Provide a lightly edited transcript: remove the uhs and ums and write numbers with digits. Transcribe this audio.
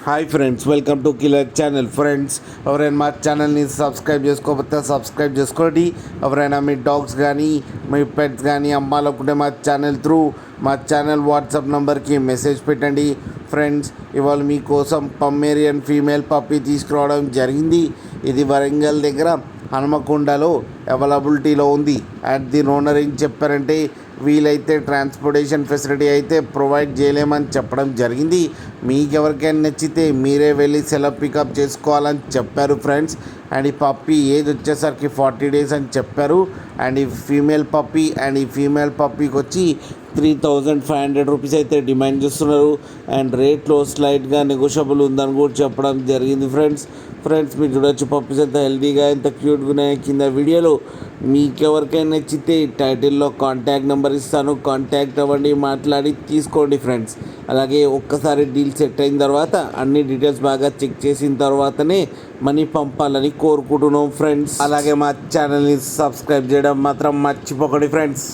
Hi friends, welcome to killer channel. Friends, ఎవరైనా మా ఛానల్ని సబ్స్క్రైబ్ చేసుకోకపోతే సబ్స్క్రైబ్ చేసుకోండి. ఎవరైనా మీ డాగ్స్ కానీ మీ పెట్స్ కానీ అమ్మాలనుకుంటే మా ఛానల్ వాట్సాప్ నెంబర్కి మెసేజ్ పెట్టండి. ఫ్రెండ్స్, ఇవాళ మీకోసం పమ్మేరియన్ ఫీమేల్ పప్పీ తీసుకురావడం జరిగింది. ఇది వరంగల్ దగ్గర హనుమకొండలో అవైలబిలిటీలో ఉంది. అట్ ది ఓనర్ ఏం చెప్పారంటే, వీలైతే ట్రాన్స్పోర్టేషన్ ఫెసిలిటీ అయితే ప్రొవైడ్ చేయలేమని చెప్పడం జరిగింది. మీకు ఎవరికైనా నచ్చితే మీరే వెళ్ళి సెలవు పికప్ చేసుకోవాలని చెప్పారు ఫ్రెండ్స్. అండ్ ఈ పప్పీ ఏజ్ వచ్చేసరికి 40 days అని చెప్పారు. అండ్ ఈ ఫీమేల్ పప్పీకి వచ్చి 3,500 రూపీస్ అయితే డిమాండ్ చేస్తున్నారు. అండ్ రేట్లో స్లైట్గా నెగోషియబుల్ ఉందని కూడా చెప్పడం జరిగింది ఫ్రెండ్స్. మీరు చూడొచ్చు పప్పీస్ ఎంత హెల్తీగా ఎంత క్యూట్గా ఉన్నాయి. కింద వీడియోలో మీకు ఎవరికైనా నచ్చితే టైటిల్లో కాంటాక్ట్ నెంబర్ ఇస్తాను, కాంటాక్ట్ అవ్వండి, మాట్లాడి తీసుకోండి ఫ్రెండ్స్. అలాగే ఒక్కసారి డీల్ సెట్ అయిన తర్వాత అన్ని డీటెయిల్స్ బాగా చెక్ చేసిన తర్వాతనే మనీ పంపాలని కోరుకుంటున్నాం ఫ్రెండ్స్. అలాగే మా ఛానల్ని సబ్స్క్రైబ్ చేయడం మాత్రం మర్చిపోకండి ఫ్రెండ్స్.